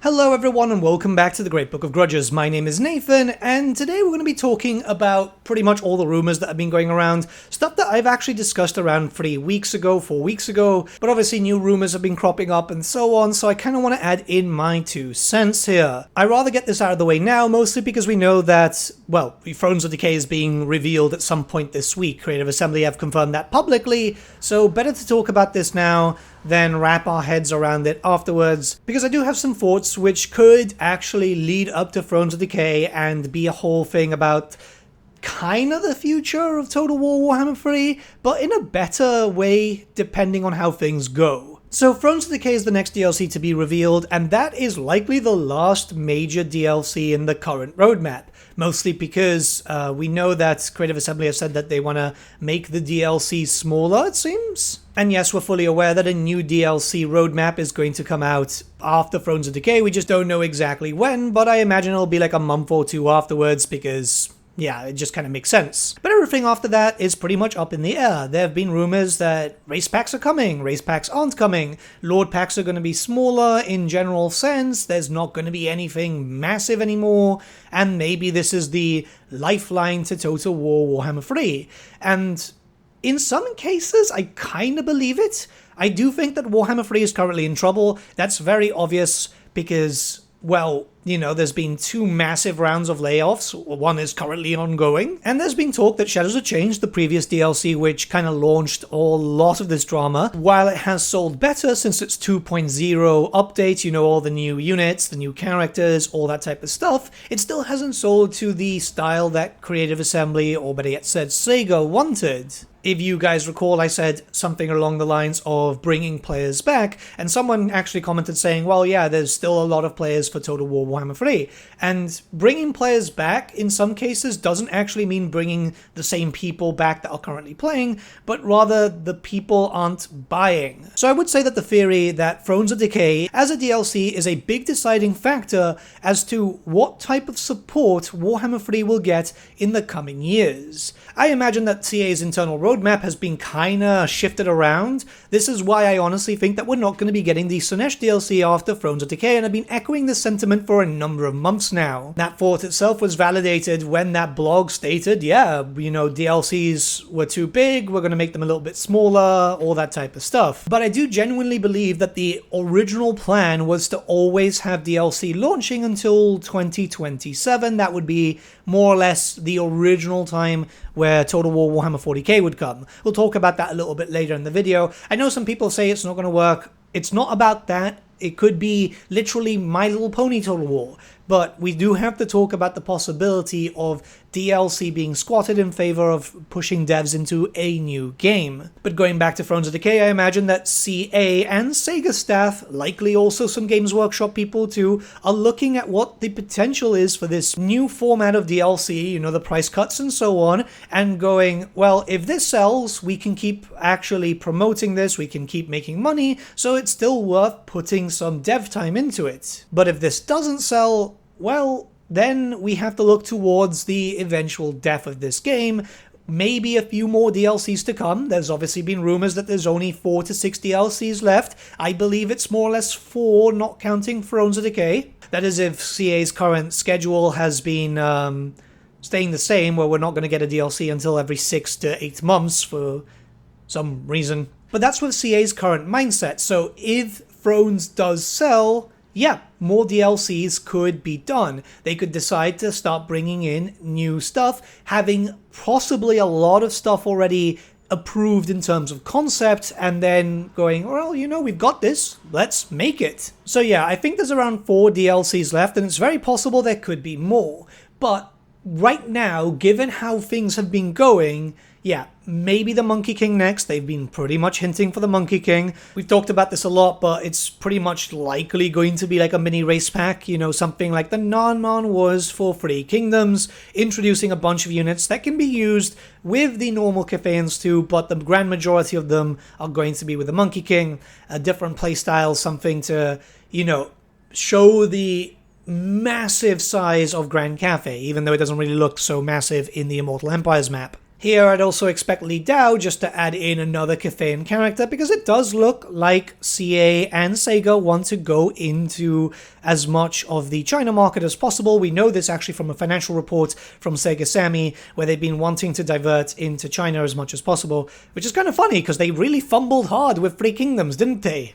Hello everyone and welcome back to the Great Book of Grudges. My name is Nathan and today we're going to be talking about pretty much all the rumours that have been going around, stuff that I've actually discussed around 4 weeks ago, but obviously new rumours have been cropping up and so on, so I kind of want to add in my 2 cents here. I'd rather get this out of the way now, mostly because we know that, well, Thrones of Decay is being revealed at some point this week. Creative Assembly have confirmed that publicly, so better to talk about this now then wrap our heads around it afterwards, because I do have some thoughts which could actually lead up to Thrones of Decay and be a whole thing about kind of the future of Total War Warhammer 3, but in a better way depending on how things go. So Thrones of Decay is the next DLC to be revealed, and that is likely the last major DLC in the current roadmap. Mostly because we know that Creative Assembly have said that they want to make the DLC smaller, it seems. And yes, we're fully aware that a new DLC roadmap is going to come out after Thrones of Decay. We just don't know exactly when, but I imagine it'll be like a month or 2 afterwards because, yeah, it just kind of makes sense. But everything after that is pretty much up in the air. There have been rumors that race packs are coming, race packs aren't coming, Lord packs are going to be smaller in general sense, there's not going to be anything massive anymore, and maybe this is the lifeline to Total War Warhammer 3. And in some cases, I kind of believe it. I do think that Warhammer 3 is currently in trouble. That's very obvious because, well, you know, there's been 2 massive rounds of layoffs. One is currently ongoing. And there's been talk that Shadows of Change, the previous DLC, which kind of launched a lot of this drama, while it has sold better since its 2.0 update, you know, all the new units, the new characters, all that type of stuff, it still hasn't sold to the style that Creative Assembly, or better yet said, Sega wanted. If you guys recall, I said something along the lines of bringing players back, and someone actually commented saying, well, yeah, there's still a lot of players for Total War Warhammer 3, and bringing players back in some cases doesn't actually mean bringing the same people back that are currently playing, but rather the people aren't buying. So I would say that the theory that Thrones of Decay as a DLC is a big deciding factor as to what type of support Warhammer 3 will get in the coming years. I imagine that CA's internal roadmap has been kinda shifted around. This is why I honestly think that we're not going to be getting the Slaanesh DLC after Thrones of Decay, and I've been echoing this sentiment for a number of months now. That thought itself was validated when that blog stated, yeah, you know, DLCs were too big, we're going to make them a little bit smaller, all that type of stuff. But I do genuinely believe that the original plan was to always have DLC launching until 2027. That would be more or less the original time where Total War Warhammer 40k would come. We'll talk about that a little bit later in the video. I know some people say it's not going to work. It's not about that. It could be literally My Little Pony Total War. But we do have to talk about the possibility of DLC being squatted in favor of pushing devs into a new game. But going back to Thrones of Decay, I imagine that CA and Sega staff, likely also some Games Workshop people too, are looking at what the potential is for this new format of DLC, you know, the price cuts and so on, and going, well, if this sells, we can keep actually promoting this, we can keep making money, so it's still worth putting some dev time into it. But if this doesn't sell, well, then we have to look towards the eventual death of this game. Maybe a few more DLCs to come. There's obviously been rumors that there's only 4 to 6 DLCs left. I believe it's more or less 4, not counting Thrones of Decay. That is if CA's current schedule has been staying the same, where we're not going to get a DLC until every 6 to 8 months for some reason. But that's with CA's current mindset. So if Thrones does sell, yeah, more DLCs could be done. They could decide to start bringing in new stuff, having possibly a lot of stuff already approved in terms of concept, and then going, well, you know, we've got this, let's make it. So yeah, I think there's around 4 DLCs left, and it's very possible there could be more. But right now, given how things have been going, yeah, maybe the Monkey King next. They've been pretty much hinting for the Monkey King. We've talked about this a lot, but it's pretty much likely going to be like a mini race pack, you know, something like the Nanman was for 3 Kingdoms, introducing a bunch of units that can be used with the normal Cathayans too, but the grand majority of them are going to be with the Monkey King, a different playstyle, something to, you know, show the massive size of Grand Cathay, even though it doesn't really look so massive in the Immortal Empires map. Here, I'd also expect Li Dao just to add in another Cathayan character, because it does look like CA and Sega want to go into as much of the China market as possible. We know this actually from a financial report from Sega Sammy, where they've been wanting to divert into China as much as possible, which is kind of funny, because they really fumbled hard with Three Kingdoms, didn't they?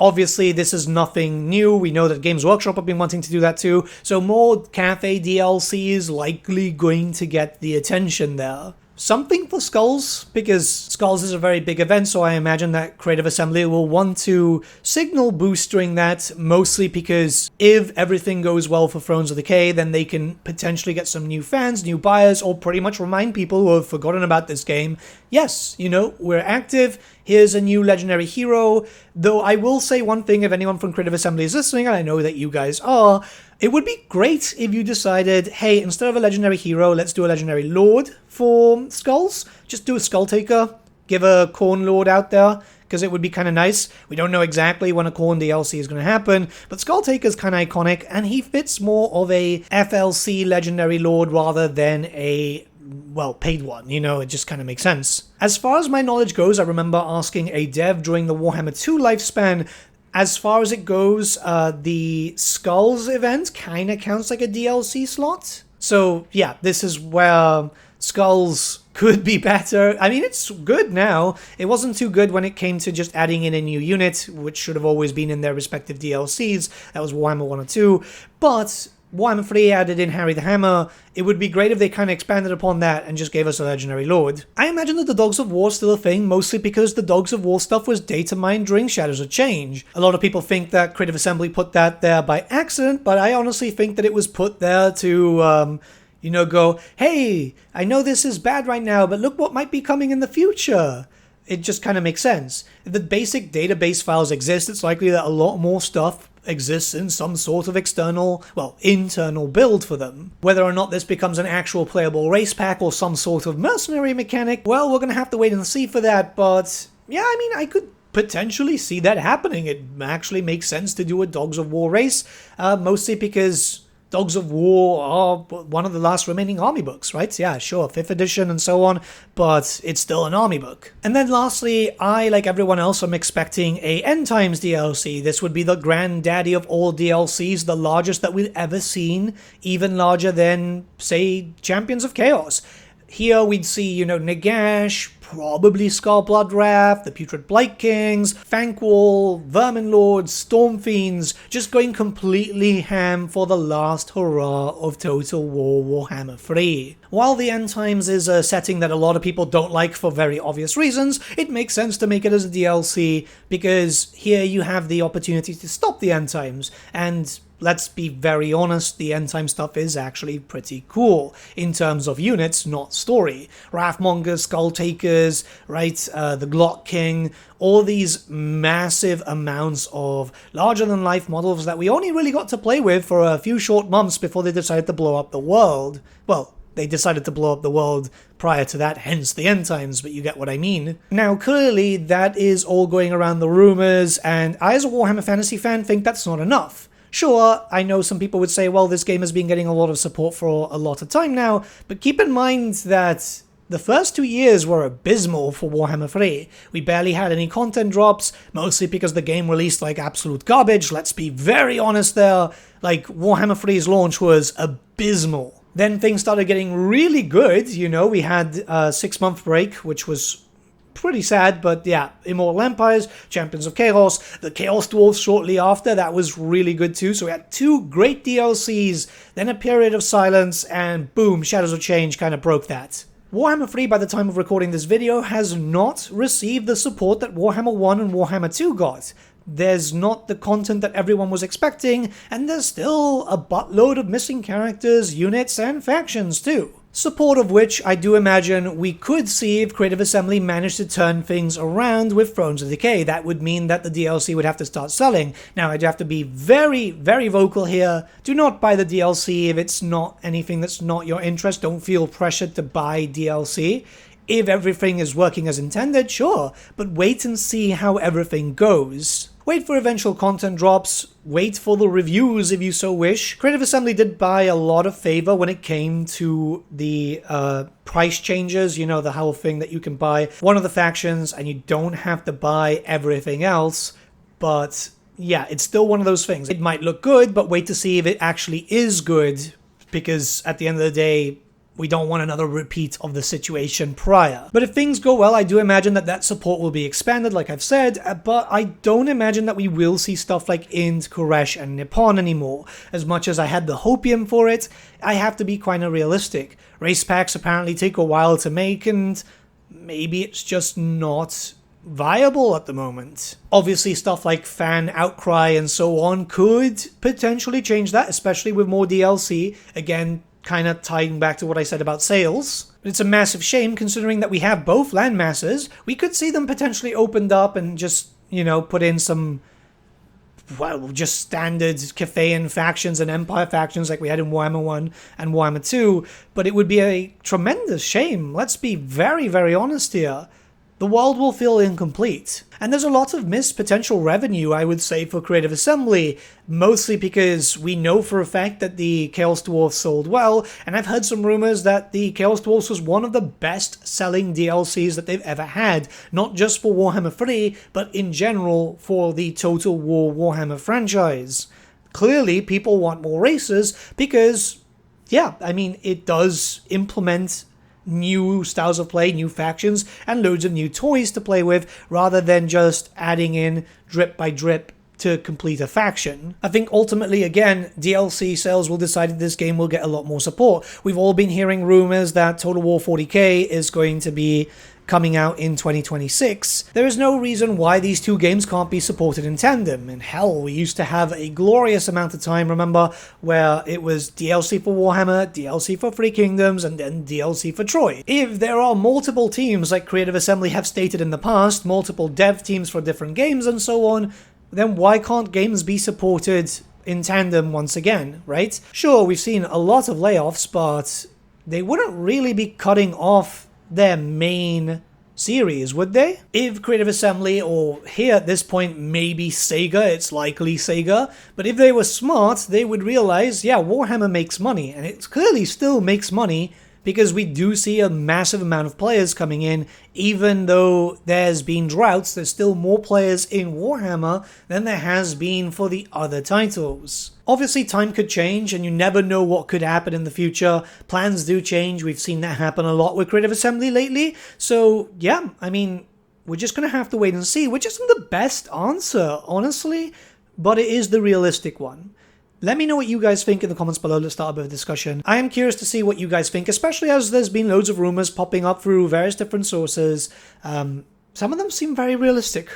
Obviously, this is nothing new. We know that Games Workshop have been wanting to do that too, so more Cathay DLC is likely going to get the attention there. Something for Skulls, because Skulls is a very big event, so I imagine that Creative Assembly will want to signal boosting that, mostly because if everything goes well for Thrones of Decay, then they can potentially get some new fans, new buyers, or pretty much remind people who have forgotten about this game, yes, you know, we're active, here's a new legendary hero. Though I will say one thing, if anyone from Creative Assembly is listening, and I know that you guys are, it would be great if you decided, hey, instead of a legendary hero, let's do a legendary lord for Skulls. Just do a Skull Taker, give a Khorne Lord out there, because it would be kind of nice. We don't know exactly when a Khorne DLC is going to happen, but Skull Taker is kind of iconic, and he fits more of a FLC legendary lord rather than a, well, paid one, you know, it just kind of makes sense. As far as my knowledge goes, I remember asking a dev during the Warhammer 2 lifespan, as far as it goes, the Skulls event kind of counts like a DLC slot. So yeah, this is where Skulls could be better. I mean, it's good now. It wasn't too good when it came to just adding in a new unit, which should have always been in their respective DLCs. That was Warhammer 1 or 2. But Warhammer 3 added in Harry the Hammer. It would be great if they kind of expanded upon that and just gave us a legendary lord. I imagine that the Dogs of War is still a thing, mostly because the Dogs of War stuff was data mined during Shadows of Change. A lot of people think that Creative Assembly put that there by accident, but I honestly think that it was put there to, you know, go, hey, I know this is bad right now, but look what might be coming in the future. It just kind of makes sense. If the basic database files exist, it's likely that a lot more stuff exists in some sort of external, well, internal build for them. Whether or not this becomes an actual playable race pack or some sort of mercenary mechanic, well, we're going to have to wait and see for that, but yeah, I mean, I could potentially see that happening. It actually makes sense to do a Dogs of War race, mostly because Dogs of War are one of the last remaining army books, right? Yeah, sure, 5th edition and so on, but it's still an army book. And then lastly, I, like everyone else, am expecting a End Times DLC. This would be the granddaddy of all DLCs, the largest that we've ever seen, even larger than, say, Champions of Chaos. Here we'd see, you know, Nagash, probably Scar-Blood Wrath, the Putrid Blight Kings, Thankwall, Vermin Lords, Storm Fiends, just going completely ham for the last hurrah of Total War Warhammer 3. While the End Times is a setting that a lot of people don't like for very obvious reasons, it makes sense to make it as a DLC, because here you have the opportunity to stop the End Times, and let's be very honest, the End Time stuff is actually pretty cool in terms of units, not story. Wrathmongers, Skull Takers, right, the Glock King, all these massive amounts of larger-than-life models that we only really got to play with for a few short months before they decided to blow up the world. Well, they decided to blow up the world prior to that, hence the End Times, but you get what I mean. Now, clearly, that is all going around the rumors, and I, as a Warhammer Fantasy fan, think that's not enough. Sure, I know some people would say, well, this game has been getting a lot of support for a lot of time now, but keep in mind that the first 2 years were abysmal for Warhammer 3. We barely had any content drops, mostly because the game released like absolute garbage. Let's be very honest there. Like, Warhammer 3's launch was abysmal. Then things started getting really good, you know, we had a 6-month break, which was pretty sad, but yeah, Immortal Empires, Champions of Chaos, the Chaos Dwarfs shortly after, that was really good too. So we had 2 great DLCs, then a period of silence, and boom, Shadows of Change kind of broke that. Warhammer 3, by the time of recording this video, has not received the support that Warhammer 1 and Warhammer 2 got. There's not the content that everyone was expecting, and there's still a buttload of missing characters, units, and factions too. Support of which I do imagine we could see if Creative Assembly managed to turn things around with Thrones of Decay. That would mean that the DLC would have to start selling. Now, I'd have to be very, very vocal here. Do not buy the DLC if it's not anything that's not your interest. Don't feel pressured to buy DLC. If everything is working as intended, sure, but wait and see how everything goes. wait for eventual content drops, wait for the reviews if you so wish. Creative Assembly did buy a lot of favor when it came to the price changes, you know, the whole thing that you can buy one of the factions and you don't have to buy everything else, but yeah, it's still one of those things. It might look good, but wait to see if it actually is good, because at the end of the day, we don't want another repeat of the situation prior. But if things go well, I do imagine that that support will be expanded, like I've said, but I don't imagine that we will see stuff like Int, Koresh, and Nippon anymore. As much as I had the hopium for it, I have to be kind of realistic. Race packs apparently take a while to make, and maybe it's just not viable at the moment. Obviously, stuff like fan outcry and so on could potentially change that, especially with more DLC. Again, kind of tying back to what I said about sales. But it's a massive shame considering that we have both land masses. We could see them potentially opened up and just, you know, put in some, well, just standard Cathayan factions and Empire factions like we had in Warhammer 1 and Warhammer 2. But it would be a tremendous shame. Let's be very, very honest here. The world will feel incomplete. And there's a lot of missed potential revenue, I would say, for Creative Assembly, mostly because we know for a fact that the Chaos Dwarfs sold well, and I've heard some rumors that the Chaos Dwarfs was one of the best-selling DLCs that they've ever had, not just for Warhammer 3, but in general for the Total War Warhammer franchise. Clearly, people want more races because, yeah, I mean, it does implement new styles of play, new factions, and loads of new toys to play with, rather than just adding in drip by drip to complete a faction. I think ultimately, again, DLC sales will decide that this game will get a lot more support. We've all been hearing rumors that Total War 40k is going to be coming out in 2026. There is no reason why these two games can't be supported in tandem. And hell, we used to have a glorious amount of time, remember, where it was DLC for Warhammer, DLC for Three Kingdoms, and then DLC for Troy. If there are multiple teams, like Creative Assembly have stated in the past, multiple dev teams for different games and so on, then why can't games be supported in tandem once again, right? Sure, we've seen a lot of layoffs, but they wouldn't really be cutting off their main series, would they? If Creative Assembly, or here at this point maybe Sega, it's likely Sega, but if they were smart, they would realize, yeah, Warhammer makes money, and it clearly still makes money, because we do see a massive amount of players coming in. Even though there's been droughts, there's still more players in Warhammer than there has been for the other titles. Obviously, time could change, and you never know what could happen in the future. Plans do change. We've seen that happen a lot with Creative Assembly lately. So, yeah, I mean, we're just going to have to wait and see, which isn't the best answer, honestly, but it is the realistic one. Let me know what you guys think in the comments below. Let's start a bit of a discussion. I am curious to see what you guys think, especially as there's been loads of rumors popping up through various different sources. Some of them seem very realistic.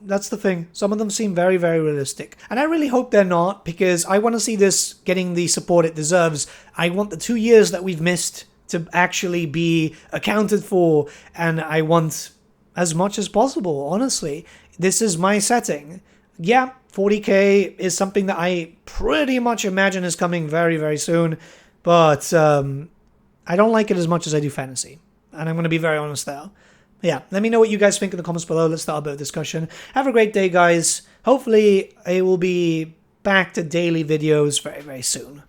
That's the thing. Some of them seem very, very realistic. And I really hope they're not, because I want to see this getting the support it deserves. I want the 2 years that we've missed to actually be accounted for, and I want as much as possible, honestly. This is my setting. Yeah, 40k is something that I pretty much imagine is coming very, very soon, but I don't like it as much as I do fantasy, and I'm going to be very honest there. Yeah, let me know what you guys think in the comments below. Let's start a bit of discussion. Have a great day, guys. Hopefully, I will be back to daily videos very, very soon.